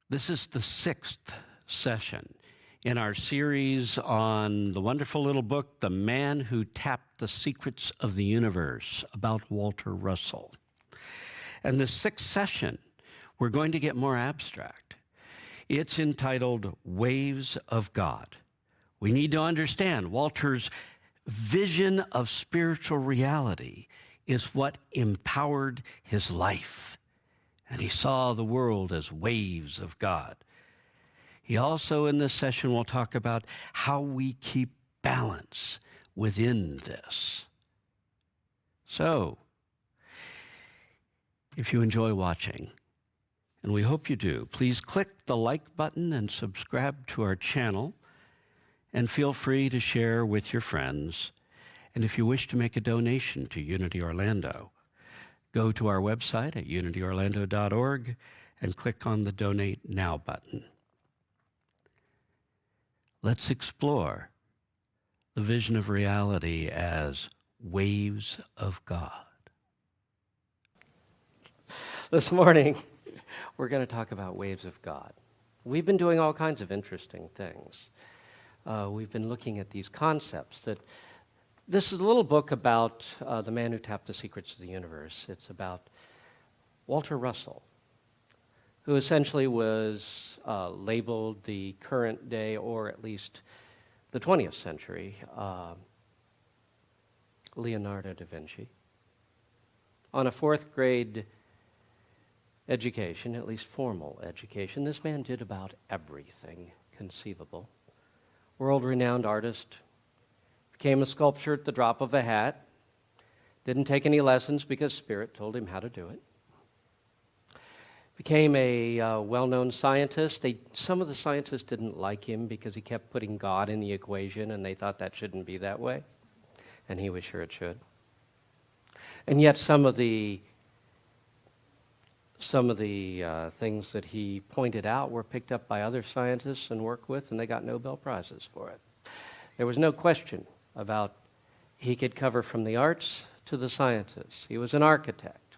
This is the sixth session in our series on the wonderful little book, The Man Who Tapped the Secrets of the Universe, about Walter Russell. And the sixth session, we're going to get more abstract. It's entitled Waves of God. We need to understand Walter's vision of spiritual reality is what empowered his life. And he saw the world as waves of God. He also, in this session, will talk about how we keep balance within this. So, if you enjoy watching, and we hope you do, please click the like button and subscribe to our channel, and feel free to share with your friends. And if you wish to make a donation to Unity Orlando, go to our website at unityorlando.org and click on the Donate Now button. Let's explore the vision of reality as waves of God. This morning, we're going to talk about waves of God. We've been doing all kinds of interesting things. We've been looking at these concepts that this is a little book about the man who tapped the secrets of the universe. It's about Walter Russell, who essentially was labeled the current day, or at least the 20th century, Leonardo da Vinci. On a fourth grade education, at least formal education, this man did about everything conceivable. World-renowned artist, became a sculptor at the drop of a hat, didn't take any lessons because Spirit told him how to do it. Became a well-known scientist. Some of the scientists didn't like him because he kept putting God in the equation, and they thought that shouldn't be that way, and he was sure it should. And yet some of the things that he pointed out were picked up by other scientists and worked with, and they got Nobel Prizes for it. There was no question about he could cover from the arts to the sciences. He was an architect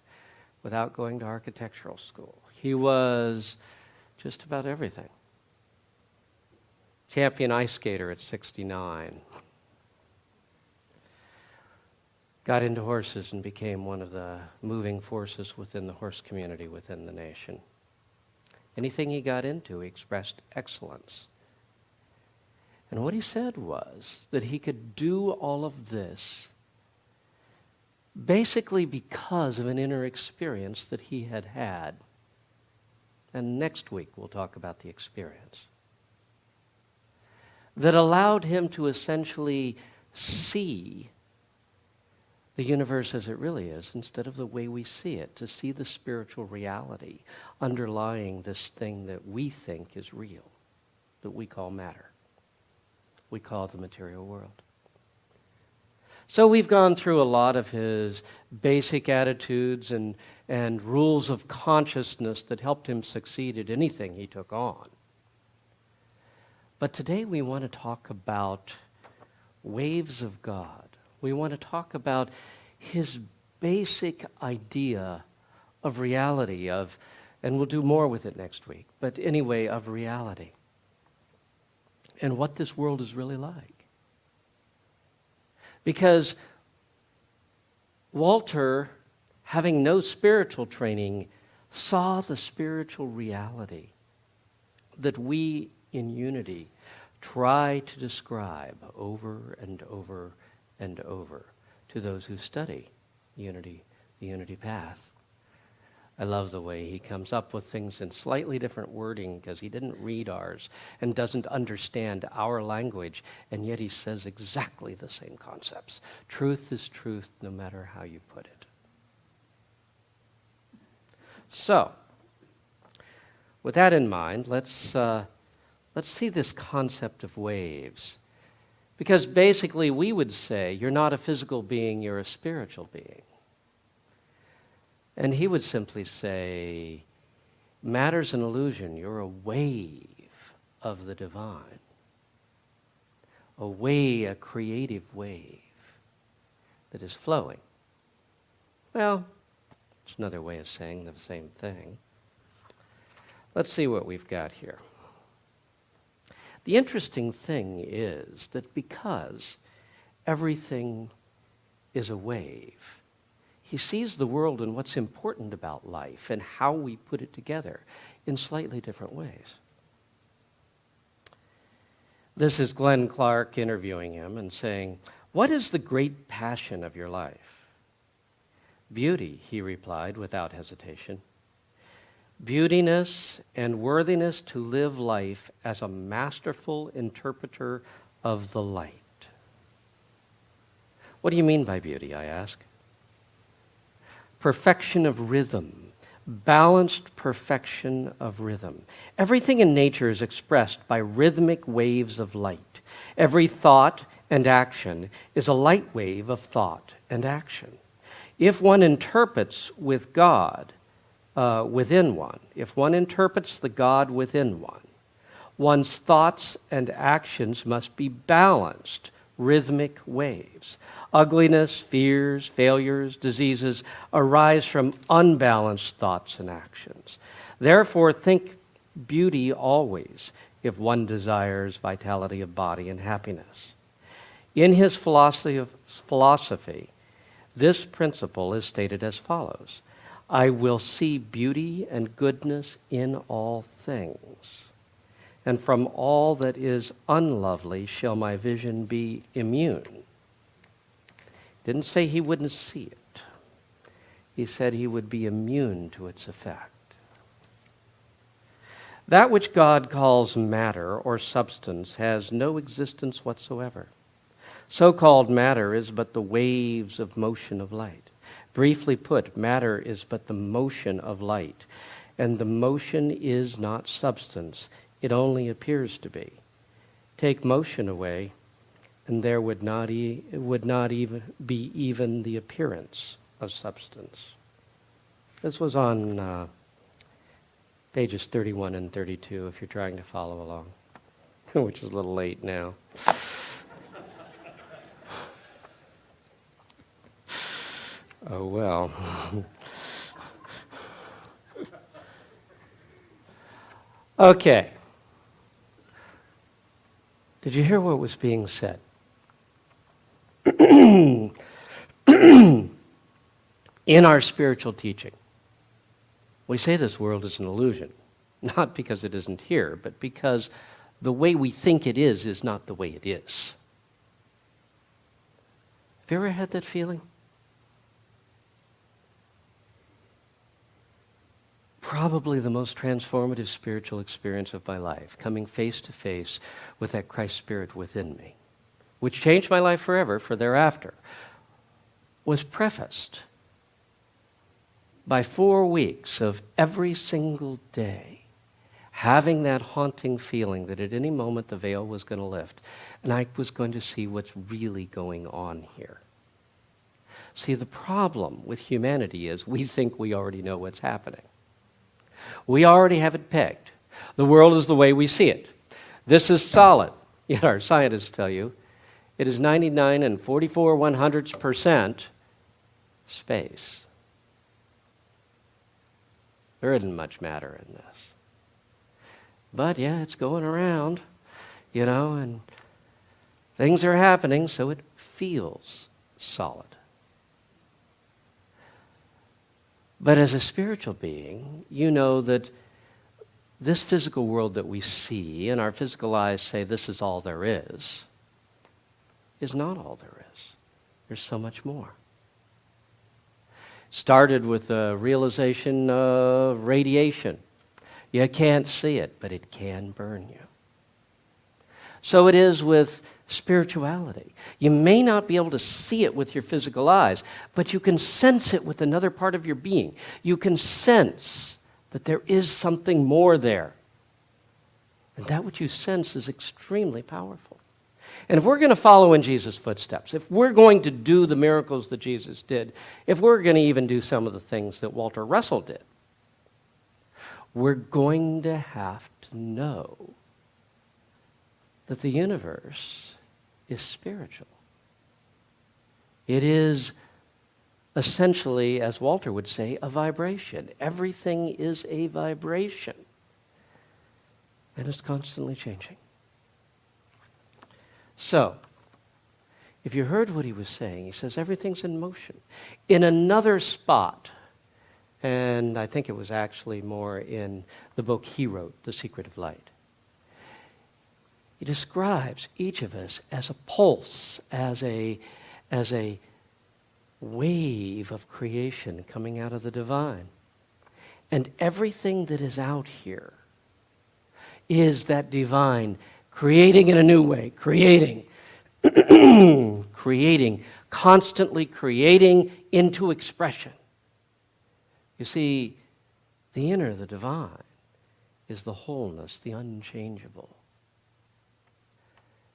without going to architectural school. He was just about everything. Champion ice skater at 69. Got into horses and became one of the moving forces within the horse community within the nation. Anything he got into, he expressed excellence. And what he said was that he could do all of this basically because of an inner experience that he had had. And next week we'll talk about the experience that allowed him to essentially see the universe as it really is instead of the way we see it, to see the spiritual reality underlying this thing that we think is real, that we call matter. We call it the material world. So we've gone through a lot of his basic attitudes and rules of consciousness that helped him succeed at anything he took on. But today we want to talk about waves of God. We want to talk about his basic idea of reality, and we'll do more with it next week, but anyway, of reality. And what this world is really like. Because Walter, having no spiritual training, saw the spiritual reality that we in Unity try to describe over and over and over to those who study Unity, the Unity path. I love the way he comes up with things in slightly different wording because he didn't read ours and doesn't understand our language, and yet he says exactly the same concepts. Truth is truth no matter how you put it. So, with that in mind, let's see this concept of waves. Because basically we would say, you're not a physical being, you're a spiritual being. And he would simply say, matter's an illusion. You're a wave of the divine. A creative wave that is flowing. Well, it's another way of saying the same thing. Let's see what we've got here. The interesting thing is that because everything is a wave, he sees the world and what's important about life and how we put it together in slightly different ways. This is Glenn Clark interviewing him and saying, "What is the great passion of your life?" "Beauty," he replied without hesitation. "Beautiness and worthiness to live life as a masterful interpreter of the light." "What do you mean by beauty?" I ask. "Perfection of rhythm, balanced perfection of rhythm. Everything in nature is expressed by rhythmic waves of light. Every thought and action is a light wave of thought and action. If one interprets with God within one, if one interprets the God within one, one's thoughts and actions must be balanced, rhythmic waves. Ugliness, fears, failures, diseases arise from unbalanced thoughts and actions. Therefore, think beauty always if one desires vitality of body and happiness." In his philosophy, this principle is stated as follows: "I will see beauty and goodness in all things, and from all that is unlovely shall my vision be immune." Didn't say he wouldn't see it. He said he would be immune to its effect. That which God calls matter or substance has no existence whatsoever. So-called matter is but the waves of motion of light. Briefly put, matter is but the motion of light, and the motion is not substance. It only appears to be. Take motion away, and there would not even be even the appearance of substance. This was on pages 31 and 32, if you're trying to follow along, which is a little late now. Oh, well. Okay. Did you hear what was being said? In our spiritual teaching, we say this world is an illusion, not because it isn't here, but because the way we think it is not the way it is. Have you ever had that feeling? Probably the most transformative spiritual experience of my life, coming face to face with that Christ Spirit within me, which changed my life forever for thereafter, was prefaced by 4 weeks of every single day having that haunting feeling that at any moment the veil was going to lift and I was going to see what's really going on here. See, the problem with humanity is we think we already know what's happening. We already have it pegged. The world is the way we see it. This is solid. Yet our scientists tell you it is 99 and 44/100% space. There isn't much matter in this. But yeah, it's going around, and things are happening, so it feels solid. But as a spiritual being, you know that this physical world that we see and our physical eyes say this is all there is not all there is. There's so much more. Started with the realization of radiation. You can't see it, but it can burn you. So it is with spirituality. You may not be able to see it with your physical eyes, but you can sense it with another part of your being. You can sense that there is something more there. And that which you sense is extremely powerful. And if we're going to follow in Jesus' footsteps, if we're going to do the miracles that Jesus did, if we're going to even do some of the things that Walter Russell did, we're going to have to know that the universe is spiritual. It is essentially, as Walter would say, a vibration. Everything is a vibration. And it's constantly changing. So, if you heard what he was saying, he says everything's in motion. In another spot, and I think it was actually more in the book he wrote, The Secret of Light, he describes each of us as a pulse, as a wave of creation coming out of the divine. And everything that is out here is that divine creating in a new way, creating, constantly creating into expression. You see, the inner, the divine, is the wholeness, the unchangeable.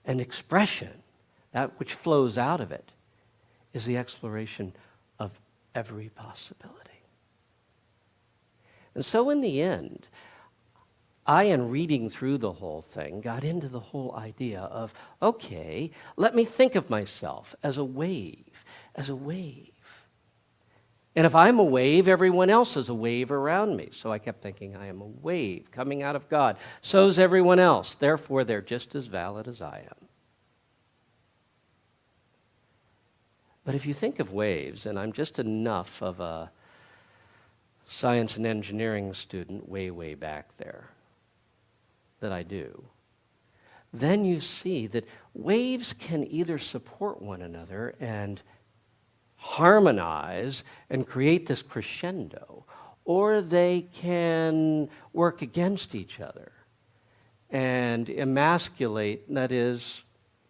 And expression, that which flows out of it, is the exploration of every possibility. And so in the end, I, in reading through the whole thing, got into the whole idea of, okay, let me think of myself as a wave, as a wave. And if I'm a wave, everyone else is a wave around me. So I kept thinking, I am a wave coming out of God. So's everyone else. Therefore, they're just as valid as I am. But if you think of waves, and I'm just enough of a science and engineering student way back there that I do, then you see that waves can either support one another and harmonize and create this crescendo, or they can work against each other and emasculate, that is,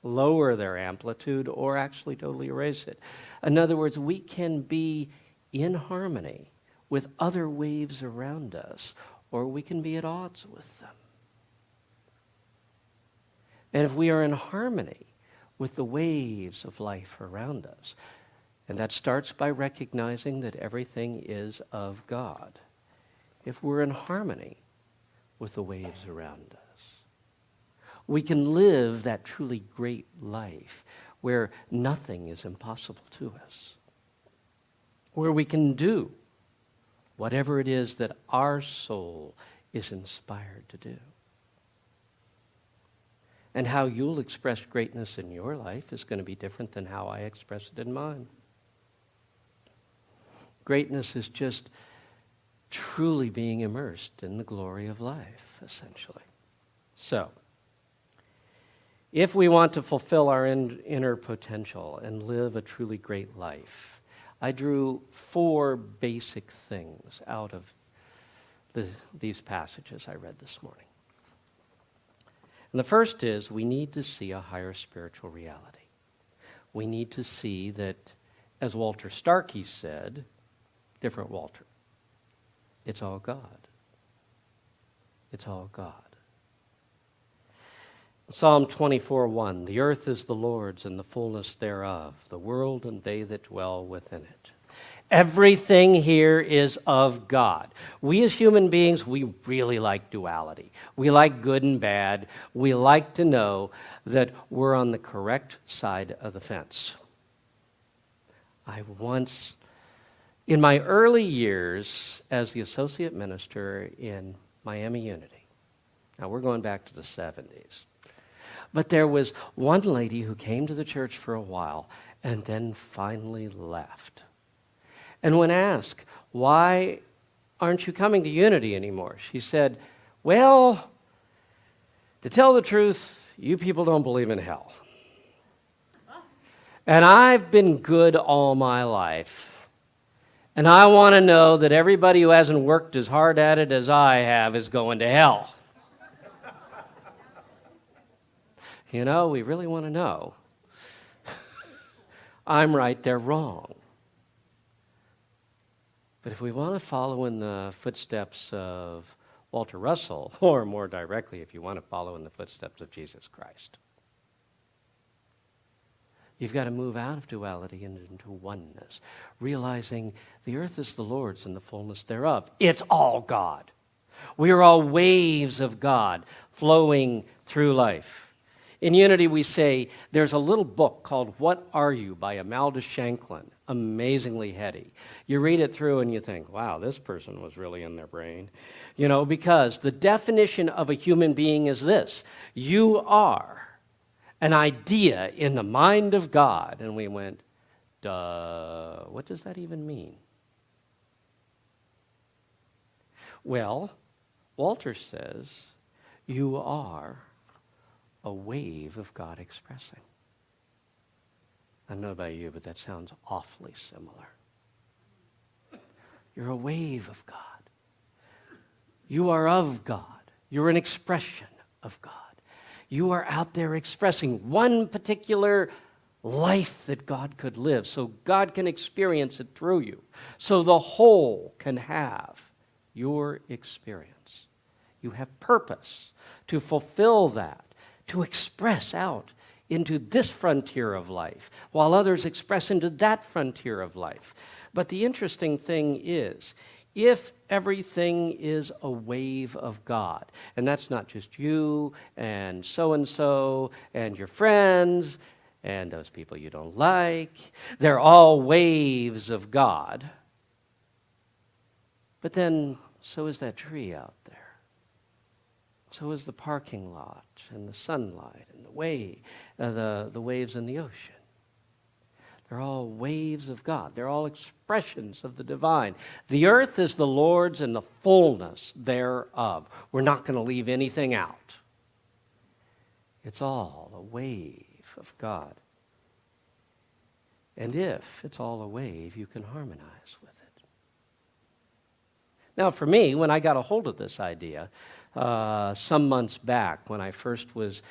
lower their amplitude or actually totally erase it. In other words, we can be in harmony with other waves around us, or we can be at odds with them. And if we are in harmony with the waves of life around us, and that starts by recognizing that everything is of God, if we're in harmony with the waves around us, we can live that truly great life where nothing is impossible to us, where we can do whatever it is that our soul is inspired to do. And how you'll express greatness in your life is going to be different than how I express it in mine. Greatness is just truly being immersed in the glory of life, essentially. So, if we want to fulfill our inner potential and live a truly great life, I drew 4 basic things out of these passages I read this morning. And the first is we need to see a higher spiritual reality. We need to see that, as Walter Starkey said, different Walter, it's all God. It's all God. Psalm 24:1, the earth is the Lord's and the fullness thereof, the world and they that dwell within it. Everything here is of God. We as human beings, we really like duality. We like good and bad. We like to know that we're on the correct side of the fence. In my early years as the associate minister in Miami Unity, now we're going back to the 70s, but there was one lady who came to the church for a while and then finally left. And when asked, why aren't you coming to Unity anymore? She said, well, to tell the truth, you people don't believe in hell. And I've been good all my life. And I want to know that everybody who hasn't worked as hard at it as I have is going to hell. You know, we really want to know. I'm right, they're wrong. But if we want to follow in the footsteps of Walter Russell, or more directly, if you want to follow in the footsteps of Jesus Christ, you've got to move out of duality and into oneness, realizing the earth is the Lord's and the fullness thereof. It's all God. We are all waves of God flowing through life. In Unity, we say there's a little book called What Are You by Imelda Shanklin. amazingly heady. You read it through and you think, wow, this person was really in their brain. You know, because the definition of a human being is this: you are an idea in the mind of God. And we went, duh, what does that even mean? Well, Walter says, you are a wave of God expressing. I don't know about you, but that sounds awfully similar. You're a wave of God. You are of God. You're an expression of God. You are out there expressing one particular life that God could live, so God can experience it through you, so the whole can have your experience. You have purpose to fulfill that, to express out into this frontier of life, while others express into that frontier of life. But the interesting thing is, if everything is a wave of God, and that's not just you and so-and-so and your friends and those people you don't like, they're all waves of God. But then so is that tree out there. So is the parking lot and the sunlight and the waves in the ocean. They're all waves of God. They're all expressions of the divine. The earth is the Lord's and the fullness thereof. We're not going to leave anything out. It's all a wave of God. And if it's all a wave, you can harmonize with it. Now, for me, when I got a hold of this idea, some months back, when I first was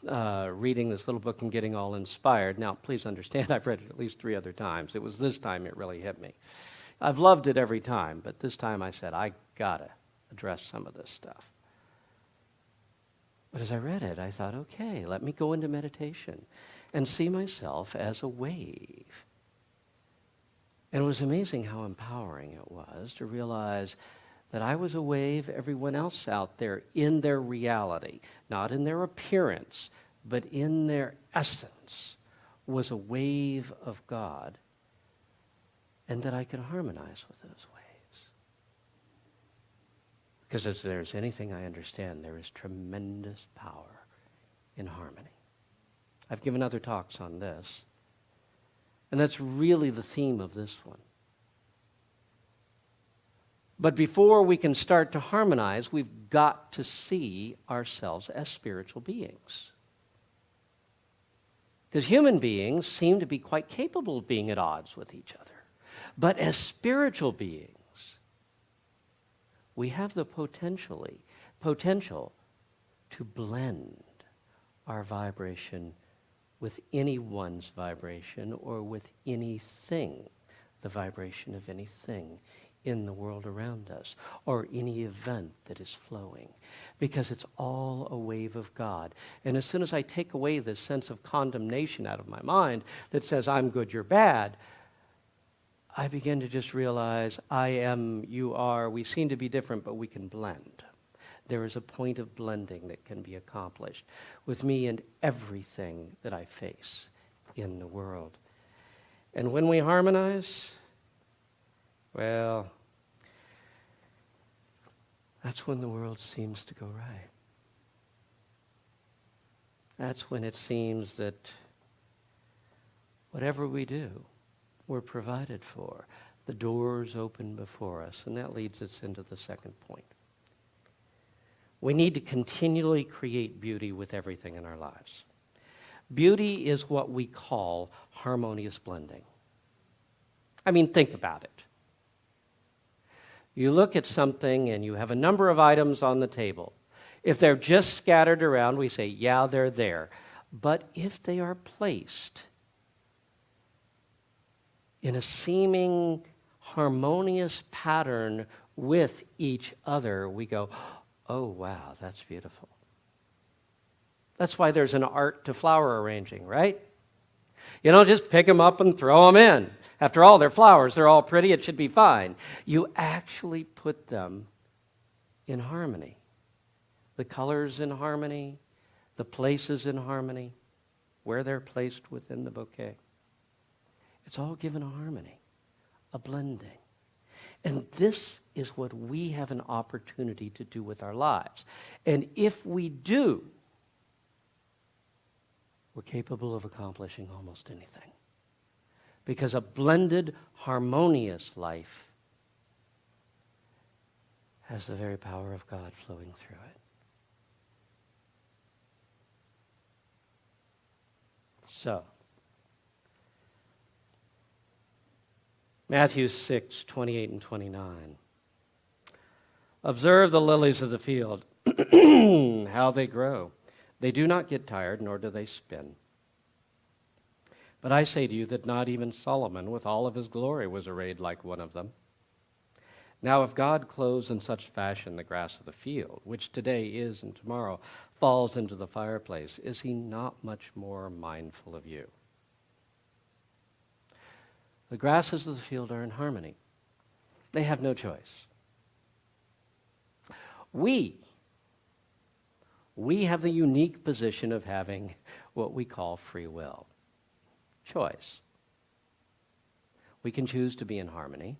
reading this little book and getting all inspired. Now, please understand, I've read it at least 3 other times. It was this time it really hit me. I've loved it every time, but this time I said, I gotta address some of this stuff. But as I read it, I thought, okay, let me go into meditation and see myself as a wave. And it was amazing how empowering it was to realize that I was a wave, everyone else out there in their reality, not in their appearance, but in their essence, was a wave of God, and that I could harmonize with those waves. Because if there's anything I understand, there is tremendous power in harmony. I've given other talks on this, and that's really the theme of this one. But before we can start to harmonize, we've got to see ourselves as spiritual beings. Because human beings seem to be quite capable of being at odds with each other. But as spiritual beings, we have the potential to blend our vibration with anyone's vibration or with anything, the vibration of anything in the world around us, or any event that is flowing, because it's all a wave of God. And as soon as I take away this sense of condemnation out of my mind that says, I'm good, you're bad, I begin to just realize, I am, you are, we seem to be different, but we can blend. There is a point of blending that can be accomplished with me and everything that I face in the world. And when we harmonize, well, that's when the world seems to go right. That's when it seems that whatever we do, we're provided for. The doors open before us, and that leads us into the second point. We need to continually create beauty with everything in our lives. Beauty is what we call harmonious blending. I mean, think about it. You look at something and you have a number of items on the table. If they're just scattered around, we say, yeah, they're there. But if they are placed in a seeming harmonious pattern with each other, we go, oh, wow, that's beautiful. That's why there's an art to flower arranging, right? You don't just pick them up and throw them in. After all, they're flowers. They're all pretty. It should be fine. You actually put them in harmony. The colors in harmony, the places in harmony, where they're placed within the bouquet. It's all given a harmony, a blending. And this is what we have an opportunity to do with our lives. And if we do, we're capable of accomplishing almost anything. Because a blended, harmonious life has the very power of God flowing through it. So, Matthew 6:28 and 29. Observe the lilies of the field, how they grow. They do not get tired, nor do they spin. But I say to you that not even Solomon, with all of his glory, was arrayed like one of them. Now if God clothes in such fashion the grass of the field, which today is and tomorrow falls into the fireplace, is he not much more mindful of you? The grasses of the field are in harmony. They have no choice. We have the unique position of having what we call free will. Choice. We can choose to be in harmony,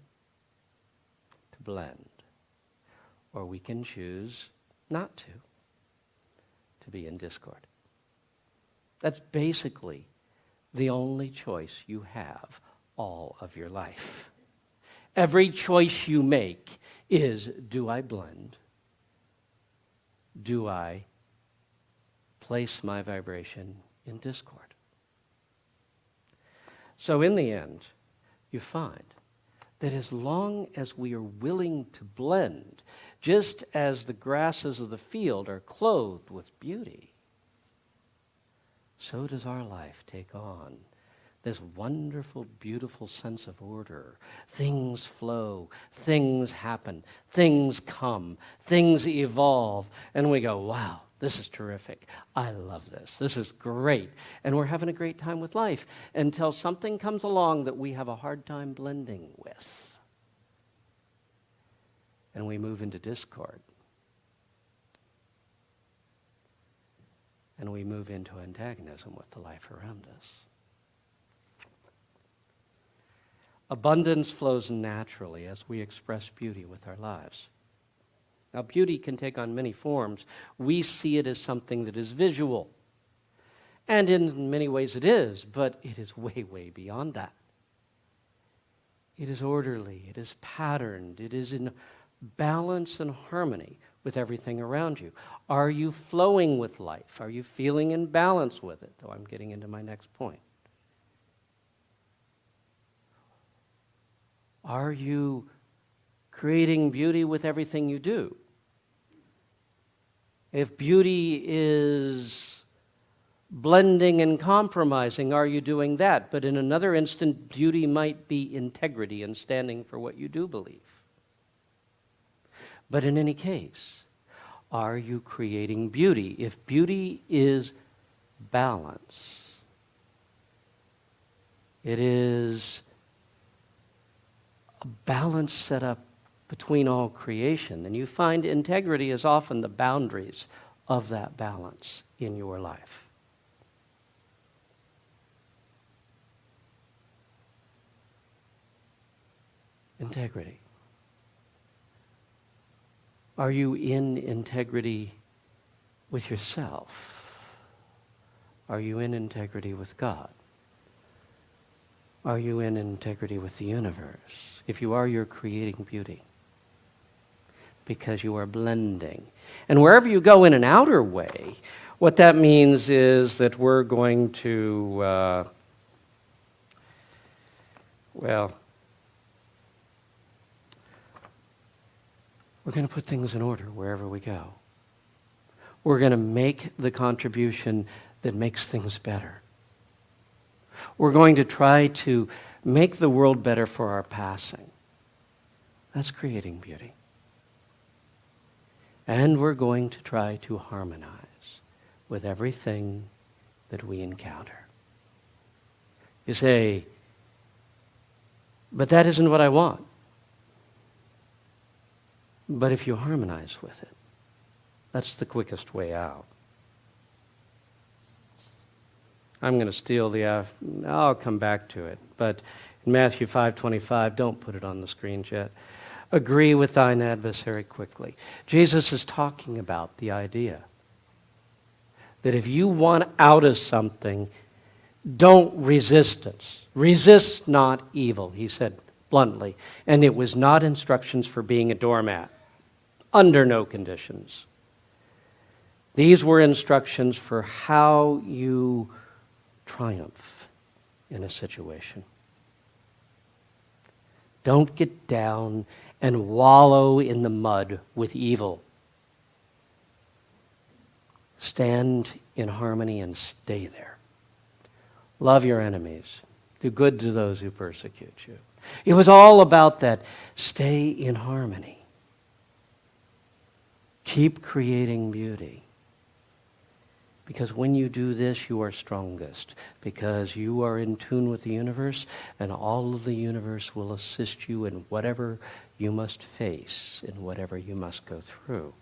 to blend, or we can choose not to be in discord. That's basically the only choice you have all of your life. Every choice you make is, do I blend? Do I place my vibration in discord? So in the end, you find that as long as we are willing to blend, just as the grasses of the field are clothed with beauty, so does our life take on this wonderful, beautiful sense of order. Things flow, things happen, things come, things evolve, and we go, wow, this is terrific. I love this. This is great. And we're having a great time with life until something comes along that we have a hard time blending with. And we move into discord. And we move into antagonism with the life around us. Abundance flows naturally as we express beauty with our lives. Now, beauty can take on many forms. We see it as something that is visual. And in many ways it is, but it is way, way beyond that. It is orderly, it is patterned, it is in balance and harmony with everything around you. Are you flowing with life? Are you feeling in balance with it? Oh, I'm getting into my next point. Are you creating beauty with everything you do? If beauty is blending and compromising, are you doing that? But in another instant, beauty might be integrity and standing for what you do believe. But in any case, are you creating beauty? If beauty is balance, it is a balance set up between all creation, and you find integrity is often the boundaries of that balance in your life. Integrity. Are you in integrity with yourself? Are you in integrity with God? Are you in integrity with the universe? If you are, you're creating beauty because you are blending. And wherever you go in an outer way, what that means is that we're going to, we're going to put things in order wherever we go. We're going to make the contribution that makes things better. We're going to try to make the world better for our passing. That's creating beauty. And we're going to try to harmonize with everything that we encounter. You say, but that isn't what I want. But if you harmonize with it, that's the quickest way out. I'm going to steal I'll come back to it. But in Matthew 5:25, don't put it on the screen yet. Agree with thine adversary quickly. Jesus is talking about the idea that if you want out of something, don't resist it. Resist not evil, he said bluntly. And it was not instructions for being a doormat. Under no conditions. These were instructions for how you triumph in a situation. Don't get down and wallow in the mud with evil. Stand in harmony and stay there. Love your enemies. Do good to those who persecute you. It was all about that. Stay in harmony. Keep creating beauty. Because when you do this, you are strongest. Because you are in tune with the universe, and all of the universe will assist you in whatever you must face, in whatever you must go through.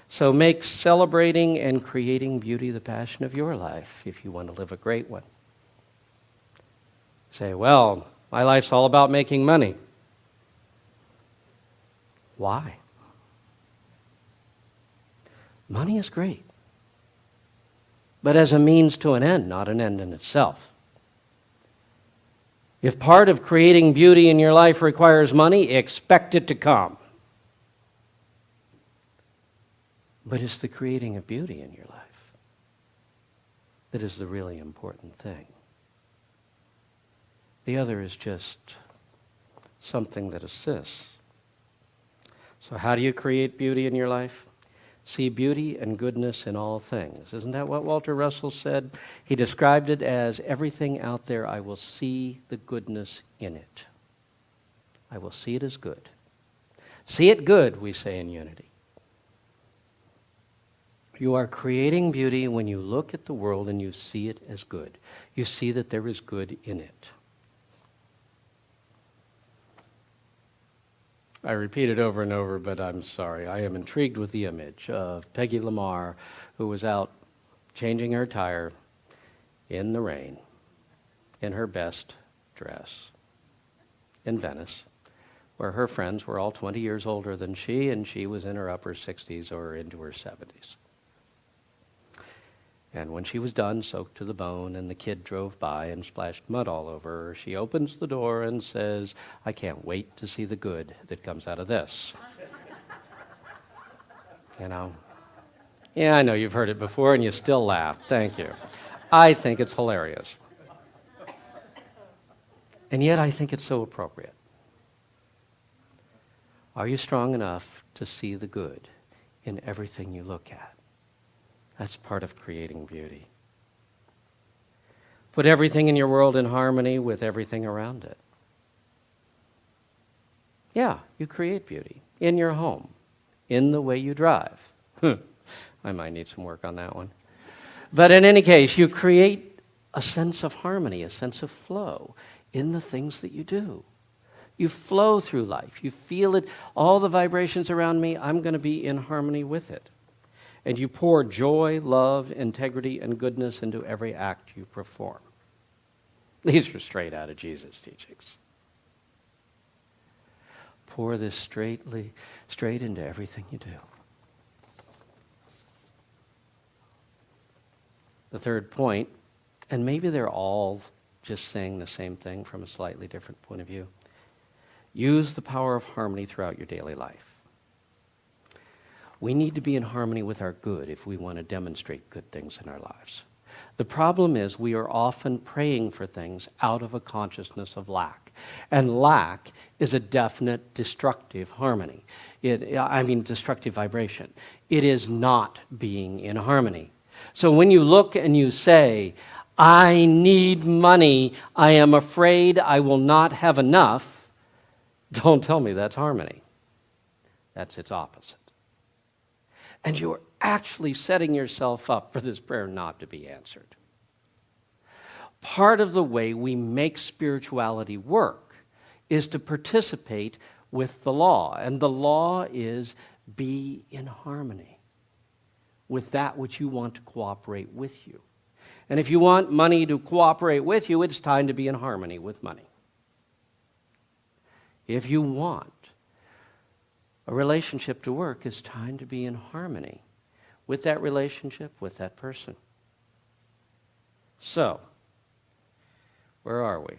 So make celebrating and creating beauty the passion of your life if you want to live a great one. Say, well, my life's all about making money. Why? Money is great, but as a means to an end, not an end in itself. If part of creating beauty in your life requires money, expect it to come. But it's the creating of beauty in your life that is the really important thing. The other is just something that assists. So how do you create beauty in your life? See beauty and goodness in all things. Isn't that what Walter Russell said? He described it as everything out there, I will see the goodness in it. I will see it as good. See it good, we say in Unity. You are creating beauty when you look at the world and you see it as good. You see that there is good in it. I repeat it over and over, but I'm sorry. I am intrigued with the image of Peggy Lamar, who was out changing her tire in the rain, in her best dress, in Venice, where her friends were all 20 years older than she, and she was in her upper 60s or into her 70s. And when she was done, soaked to the bone, and the kid drove by and splashed mud all over her, she opens the door and says, I can't wait to see the good that comes out of this. You know? Yeah, I know you've heard it before and you still laugh. Thank you. I think it's hilarious. And yet I think it's so appropriate. Are you strong enough to see the good in everything you look at? That's part of creating beauty. Put everything in your world in harmony with everything around it. Yeah, you create beauty in your home, in the way you drive. I might need some work on that one. But in any case, you create a sense of harmony, a sense of flow in the things that you do. You flow through life. You feel it. All the vibrations around me, I'm going to be in harmony with it. And you pour joy, love, integrity, and goodness into every act you perform. These are straight out of Jesus' teachings. Pour this straight into everything you do. The third point, and maybe they're all just saying the same thing from a slightly different point of view. Use the power of harmony throughout your daily life. We need to be in harmony with our good if we want to demonstrate good things in our lives. The problem is we are often praying for things out of a consciousness of lack. And lack is a definite destructive harmony. Destructive vibration. It is not being in harmony. So when you look and you say, I need money, I am afraid I will not have enough, don't tell me that's harmony. That's its opposite. And you're actually setting yourself up for this prayer not to be answered. Part of the way we make spirituality work is to participate with the law. And the law is be in harmony with that which you want to cooperate with you. And if you want money to cooperate with you, it's time to be in harmony with money. If you want a relationship to work, it's time to be in harmony with that relationship, with that person. So, where are we?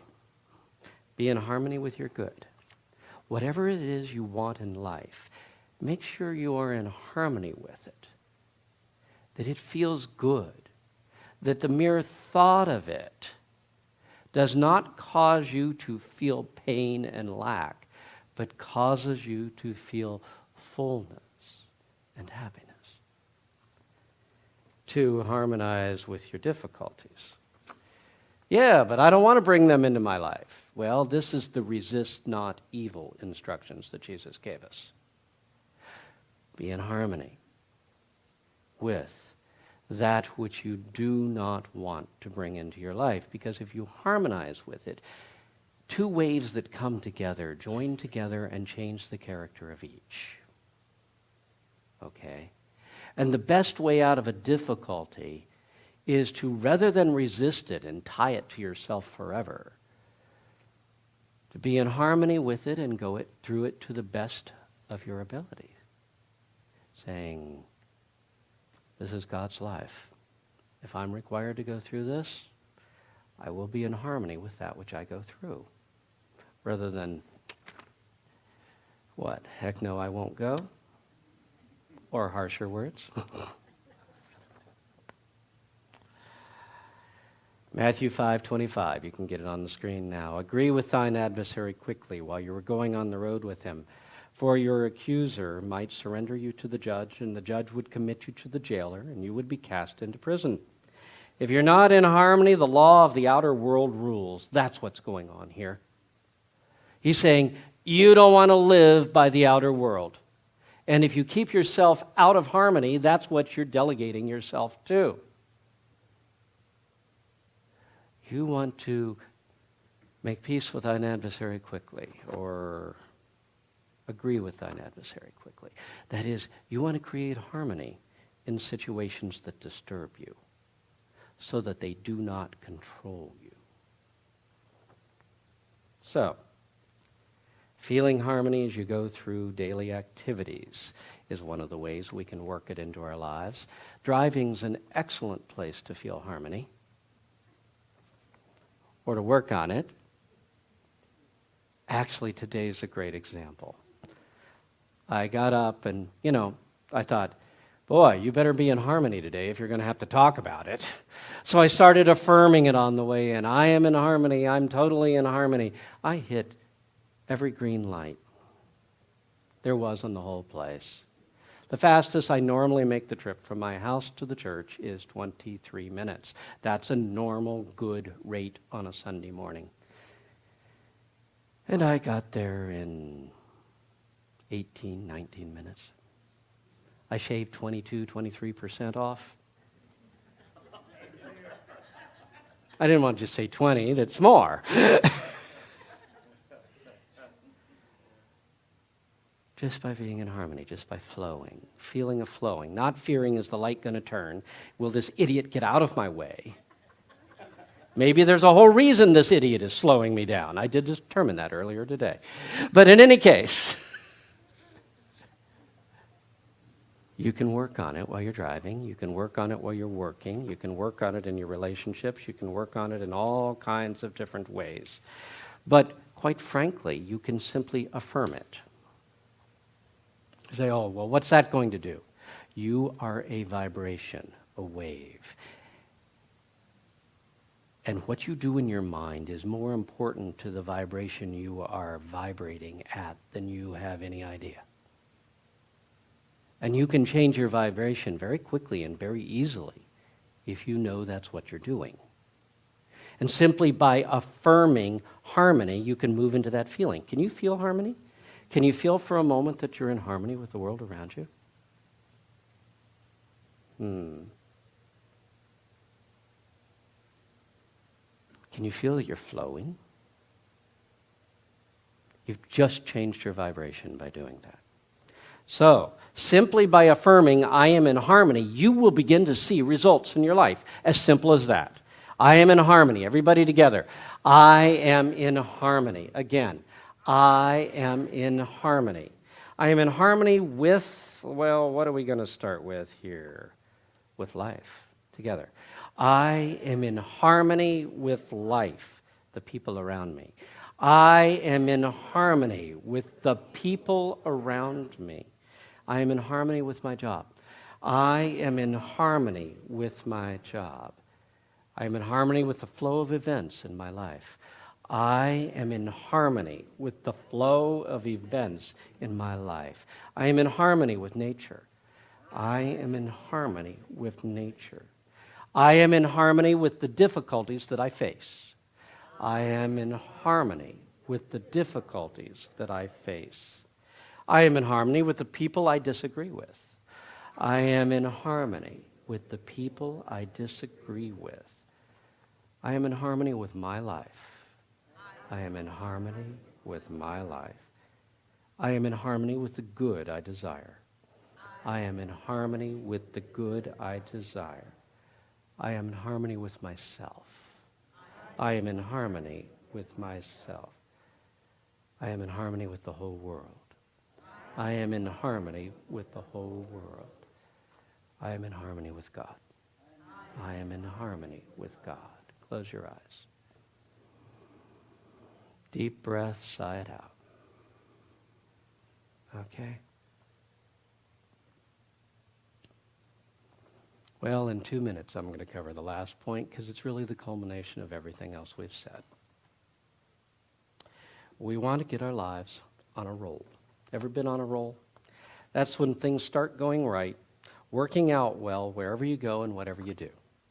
Be in harmony with your good. Whatever it is you want in life, make sure you are in harmony with it, that it feels good, that the mere thought of it does not cause you to feel pain and lack, but causes you to feel fullness and happiness. To harmonize with your difficulties. Yeah, but I don't want to bring them into my life. Well, this is the resist not evil instructions that Jesus gave us. Be in harmony with that which you do not want to bring into your life. Because if you harmonize with it, two waves that come together, join together and change the character of each. Okay? And the best way out of a difficulty is to, rather than resist it and tie it to yourself forever, to be in harmony with it and go through it to the best of your ability. Saying, this is God's life. If I'm required to go through this, I will be in harmony with that which I go through. Rather than, what? Heck no, I won't go? Or harsher words. Matthew 5:25, you can get it on the screen now. Agree with thine adversary quickly while you are going on the road with him. For your accuser might surrender you to the judge, and the judge would commit you to the jailer, and you would be cast into prison. If you're not in harmony, the law of the outer world rules. That's what's going on here. He's saying, you don't want to live by the outer world. And if you keep yourself out of harmony, that's what you're delegating yourself to. You want to make peace with thine adversary quickly, or agree with thine adversary quickly. That is, you want to create harmony in situations that disturb you, so that they do not control you. So, feeling harmony as you go through daily activities is one of the ways we can work it into our lives. Driving's an excellent place to feel harmony, or to work on it. Actually, today's a great example. I got up and, I thought, boy, you better be in harmony today if you're going to have to talk about it. So I started affirming it on the way in. I am in harmony. I'm totally in harmony. I hit every green light there was on the whole place. The fastest I normally make the trip from my house to the church is 23 minutes. That's a normal, good rate on a Sunday morning. And I got there in 18, 19 minutes. I shaved 22, 23% off. I didn't want to just say 20, that's more. Just by being in harmony, just by flowing, feeling of flowing, not fearing, is the light going to turn? Will this idiot get out of my way? Maybe there's a whole reason this idiot is slowing me down. I did determine that earlier today. But in any case, you can work on it while you're driving. You can work on it while you're working. You can work on it in your relationships. You can work on it in all kinds of different ways. But quite frankly, you can simply affirm it. Say, oh, well, what's that going to do? You are a vibration, a wave. And what you do in your mind is more important to the vibration you are vibrating at than you have any idea. And you can change your vibration very quickly and very easily if you know that's what you're doing. And simply by affirming harmony, you can move into that feeling. Can you feel harmony? Can you feel for a moment that you're in harmony with the world around you? Can you feel that you're flowing? You've just changed your vibration by doing that. So, simply by affirming, I am in harmony, you will begin to see results in your life. As simple as that. I am in harmony. Everybody together. I am in harmony. Again, I am in harmony. I am in harmony with, well, what are we going to start with here? With life. Together. I am in harmony with life, the people around me. I am in harmony with the people around me. I am in harmony with my job. I am in harmony with my job. I am in harmony with the flow of events in my life. I am in harmony with the flow of events in my life. I am in harmony with nature. I am in harmony with nature. I am in harmony with the difficulties that I face. I am in harmony with the difficulties that I face. I am in harmony with the people I disagree with. I am in harmony with the people I disagree with. I am in harmony with my life. I am in harmony with my life. I am in harmony with the good I desire. I am in harmony with the good I desire. I am in harmony with myself. I am in harmony with myself. I am in harmony with the whole world. I am in harmony with the whole world. I am in harmony with God. I am in harmony with God. Close your eyes. Deep breath, sigh it out. Okay? Well, in 2 minutes, I'm going to cover the last point because it's really the culmination of everything else we've said. We want to get our lives on a roll. Ever been on a roll? That's when things start going right, working out well wherever you go and whatever you do.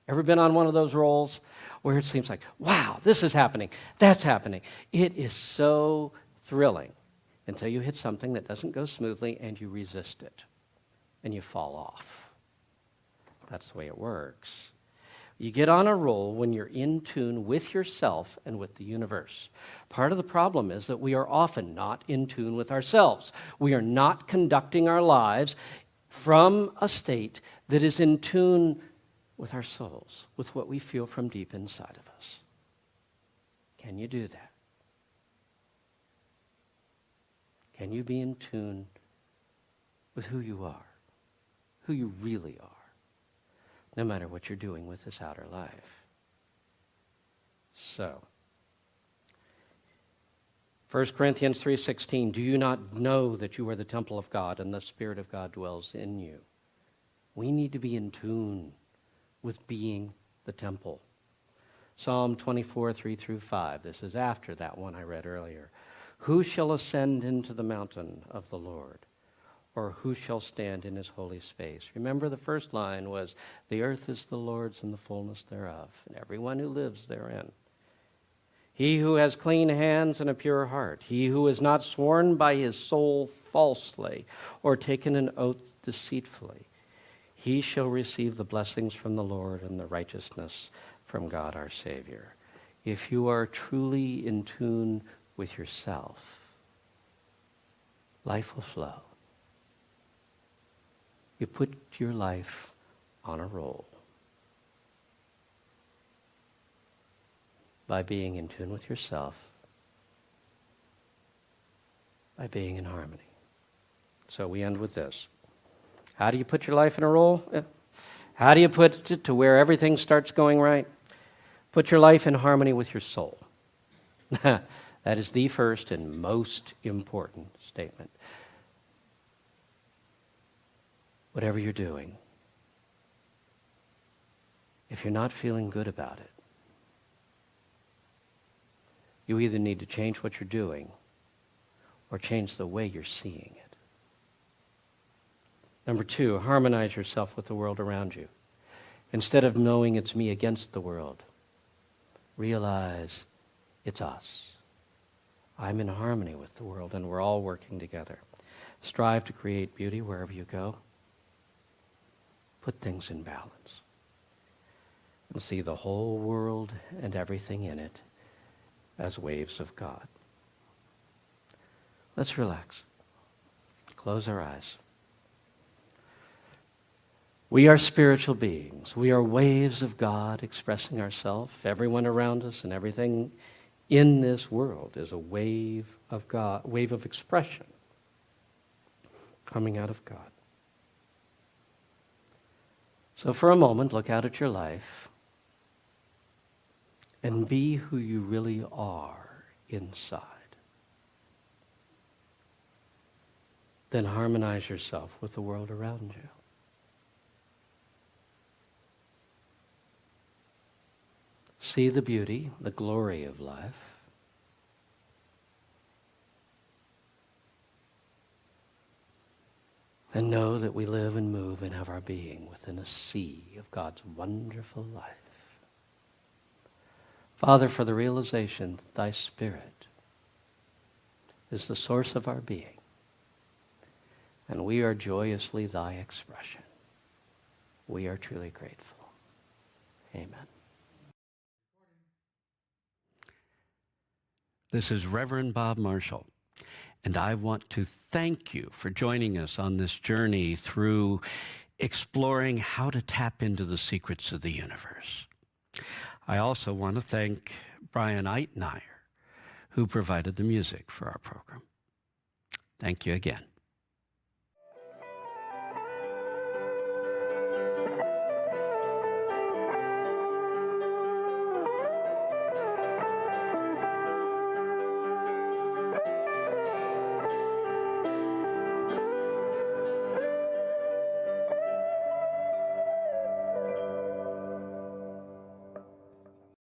Ever been on one of those rolls where it seems like, wow, this is happening, that's happening. It is so thrilling until you hit something that doesn't go smoothly and you resist it and you fall off. That's the way it works. You get on a roll when you're in tune with yourself and with the universe. Part of the problem is that we are often not in tune with ourselves. We are not conducting our lives from a state that is in tune with our souls, with what we feel from deep inside of us. Can you do that? Can you be in tune with who you are, who you really are? No matter what you're doing with this outer life. So, 1 Corinthians 3:16, do you not know that you are the temple of God and the Spirit of God dwells in you? We need to be in tune with being the temple. Psalm 24, 3-5. This is after that one I read earlier. Who shall ascend into the mountain of the Lord? Or who shall stand in his holy space? Remember, the first line was, the earth is the Lord's and the fullness thereof, and everyone who lives therein. He who has clean hands and a pure heart, he who has not sworn by his soul falsely, or taken an oath deceitfully, he shall receive the blessings from the Lord and the righteousness from God our Savior. If you are truly in tune with yourself, life will flow. You put your life on a roll by being in tune with yourself, by being in harmony. So we end with this. How do you put your life in a roll? How do you put it to where everything starts going right? Put your life in harmony with your soul. That is the first and most important statement. Whatever you're doing, if you're not feeling good about it, you either need to change what you're doing or change the way you're seeing it. Number 2, harmonize yourself with the world around you. Instead of knowing it's me against the world, realize it's us. I'm in harmony with the world and we're all working together. Strive to create beauty wherever you go. Put things in balance and see the whole world and everything in it as waves of God. Let's relax. Close our eyes. We are spiritual beings. We are waves of God expressing ourselves. Everyone around us and everything in this world is a wave of God, wave of expression coming out of God. So for a moment, look out at your life and be who you really are inside. Then harmonize yourself with the world around you. See the beauty, the glory of life. And know that we live and move and have our being within a sea of God's wonderful life. Father, for the realization that thy Spirit is the source of our being, and we are joyously thy expression. We are truly grateful. Amen. This is Reverend Bob Marshall, and I want to thank you for joining us on this journey through exploring how to tap into the secrets of the universe. I also want to thank Brian Eitnier, who provided the music for our program. Thank you again.